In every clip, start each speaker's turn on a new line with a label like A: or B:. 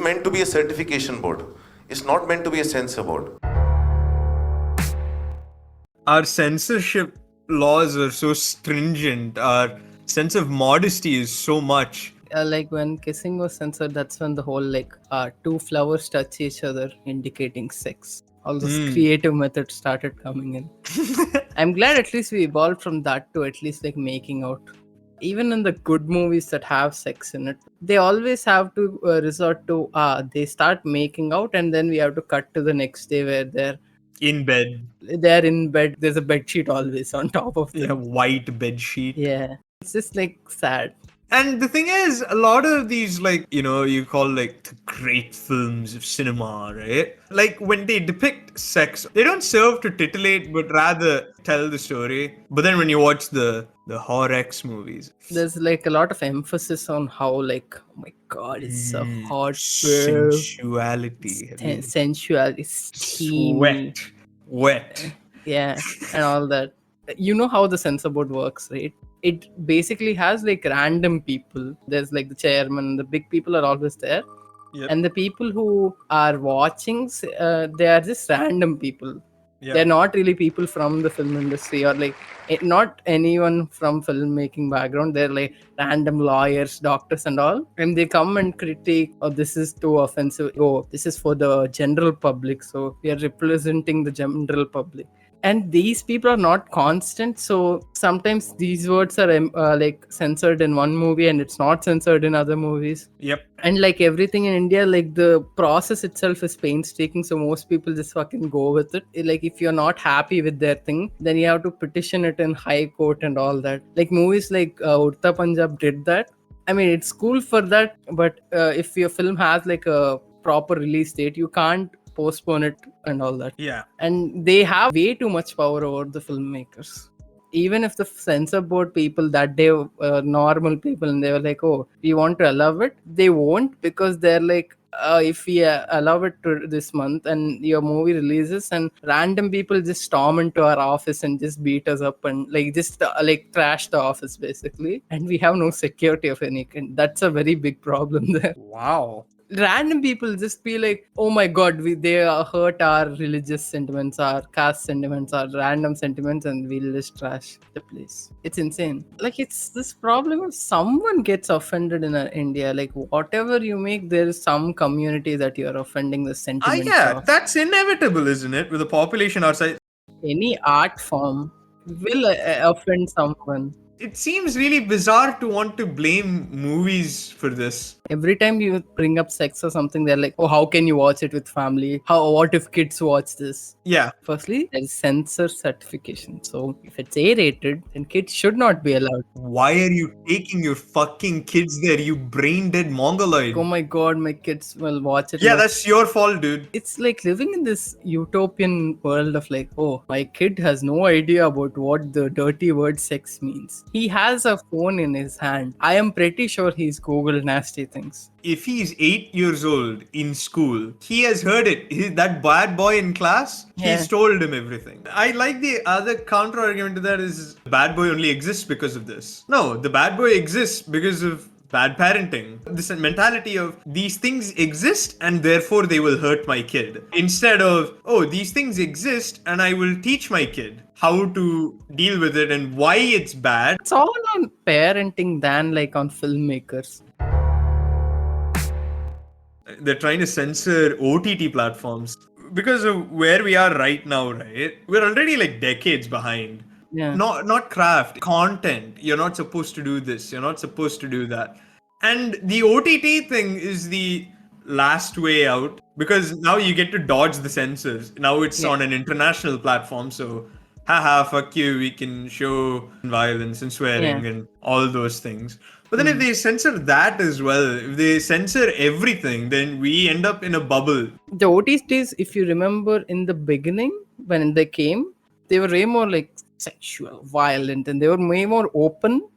A: meant to be a certification board. It's not meant to be a censor board.
B: Our censorship laws are so stringent. Our sense of modesty is so much.
C: Like when kissing was censored, that's when the whole two flowers touch each other, indicating sex. All those creative methods started coming in. I'm glad at least we evolved from that to at least like making out. Even in the good movies that have sex in it, they always have to resort to they start making out, and then we have to cut to the next day where they're
B: In bed.
C: They're in bed. There's a bed sheet always on top of them.
B: Yeah, white bed sheet.
C: Yeah. It's just like sad.
B: And the thing is, a lot of these, you call like the great films of cinema, right? Like when they depict sex, they don't serve to titillate, but rather tell the story. But then when you watch the Horror-X movies,
C: there's like a lot of emphasis on how like, oh my god, it's a hot
B: sensuality.
C: Sensual, it's steamy.
B: Wet.
C: Yeah, and all that. You know how the censor board works, right? It basically has like random people. There's like the chairman, the big people are always there.
B: Yep.
C: And the people who are watching, they are just random people.
B: Yep.
C: They're not really people from the film industry or like not anyone from filmmaking background. They're like random lawyers, doctors and all. And they come and critique, oh, this is too offensive. Oh, this is for the general public. So we are representing the general public. And these people are not constant, so sometimes these words are like censored in one movie and it's not censored in other movies.
B: Yep.
C: And like everything in India, like the process itself is painstaking, so most people just fucking go with it. Like if you're not happy with their thing, then you have to petition it in high court and all that. Like movies like Udta Punjab did that. I mean, it's cool for that, but if your film has like a proper release date, you can't postpone it and all that.
B: Yeah.
C: And they have way too much power over the filmmakers. Even if the censor board people that day normal people and they were like, oh, we want to allow it, they won't, because they're like, if we allow it to this month and your movie releases and random people just storm into our office and just beat us up and like just like trash the office basically, and we have no security of any kind. That's a very big problem there.
B: Wow.
C: Random people just be like, oh my god, they hurt our religious sentiments, our caste sentiments, our random sentiments, and we'll just trash the place. It's insane. Like, it's this problem of someone gets offended in India. Like, whatever you make, there is some community that you're offending the sentiments of.
B: That's inevitable, isn't it? With the population our size.
C: Any art form will offend someone.
B: It seems really bizarre to want to blame movies for this.
C: Every time you bring up sex or something, they're like, oh, how can you watch it with family? What if kids watch this?
B: Yeah.
C: Firstly, there's censor certification. So if it's A-rated, then kids should not be allowed.
B: Why are you taking your fucking kids there, you brain dead mongoloid?
C: Oh my god, my kids will watch it.
B: Yeah, that's your fault, dude.
C: It's like living in this utopian world of like, oh, my kid has no idea about what the dirty word sex means. He has a phone in his hand. I am pretty sure he's Googled nasty things.
B: If he's 8 years old in school, he has heard it. That bad boy in class, he's told him everything. I like the other counter argument to that is bad boy only exists because of this. No, the bad boy exists because of bad parenting. This mentality of these things exist and therefore they will hurt my kid. Instead of, oh, these things exist and I will teach my kid how to deal with it and why it's bad.
C: It's all on parenting than like on filmmakers.
B: They're trying to censor OTT platforms because of where we are right now, right? We're already like decades behind.
C: Yeah.
B: Not craft, content. You're not supposed to do this. You're not supposed to do that. And the OTT thing is the last way out because now you get to dodge the censors. Now it's on an international platform, so haha, fuck you, we can show violence and swearing and all those things. But then if they censor that as well, if they censor everything, then we end up in a bubble.
C: The OTTs, if you remember in the beginning, when they came, they were way more like sexual, violent, and they were way more open.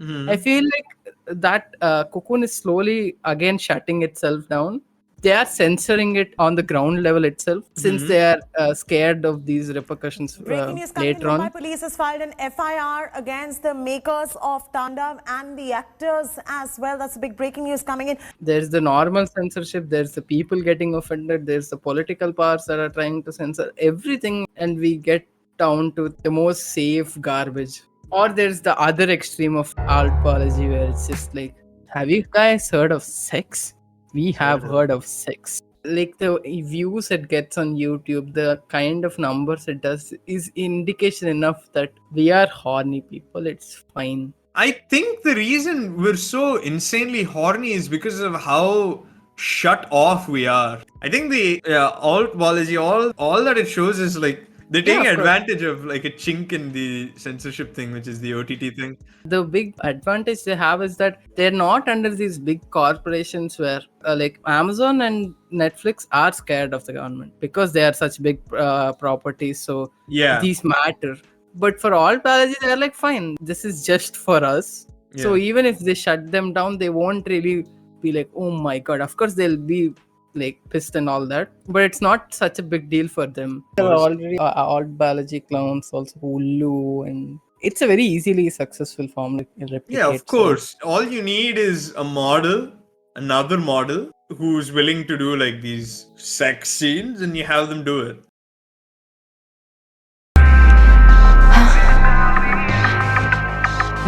C: I feel like that Cocoon is slowly again shutting itself down. they are censoring it on the ground level itself, since they are scared of these repercussions
D: Breaking news coming in.
C: later on.
D: Mumbai police has filed an FIR against the makers of Tandav and the actors as well. That's a big breaking news coming in.
C: There's the normal censorship, there's the people getting offended, there's the political powers that are trying to censor everything, and we get down to the most safe garbage. Or there's the other extreme of altology where it's just like, have you guys heard of sex? We have heard of sex. Like the views it gets on YouTube, the kind of numbers it does is indication enough that we are horny people. It's fine.
B: I think the reason we're so insanely horny is because of how shut off we are. I think the alt-bology, all that it shows is like they're taking
C: of course.
B: advantage of like a chink in the censorship thing, which is the OTT thing.
C: The big advantage they have is that they're not under these big corporations where like Amazon and Netflix are scared of the government because they are such big properties. So
B: Yeah.
C: these matter. But for alt-bology, they're like, fine, this is just for us. So
B: Yeah.
C: even if they shut them down, they won't really be like, oh my god. Of course, they'll be like pissed and all that, but it's not such a big deal for them. There are already alt-bology clowns, also Hulu, and it's a very easily successful form to replicate.
B: Yeah, of
C: so-
B: course. All you need is a model, another model who's willing to do like these sex scenes, and you have them do it.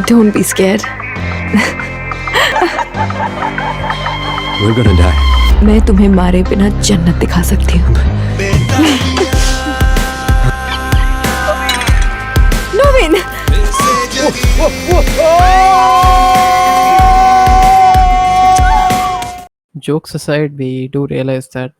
E: Don't be scared.
F: We're gonna die.
E: मैं तुम्हें मारे बिना जन्नत दिखा सकती हूँ. Navin!
C: Jokes aside, we do realize that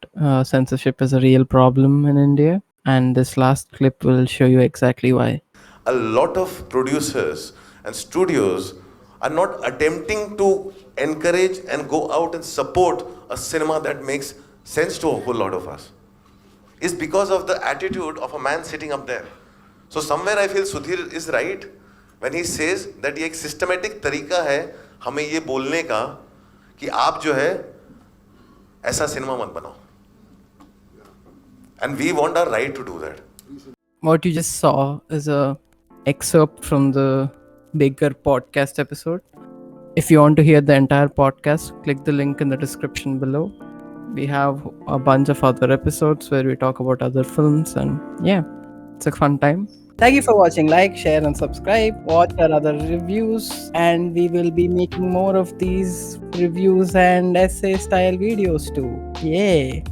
C: censorship is a real problem in India, and this last clip will show you exactly why.
A: A lot of producers and studios are not attempting to encourage and go out and support a cinema that makes sense to a whole lot of us. It's because of the attitude of a man sitting up there. So somewhere I feel Sudhir is right when he says that ये एक systematic तरीका है हमें ये बोलने का कि आप जो है ऐसा सिनेमा मत बनाओ. And we want our right to do that.
C: What you just saw is a excerpt from the bigger podcast episode. If you want to hear the entire podcast, click the link in the description below. We have a bunch of other episodes where we talk about other films, and yeah, it's a fun time. Thank you for watching. Like, share, and subscribe. Watch our other reviews, and we will be making more of these reviews and essay style videos too. Yay!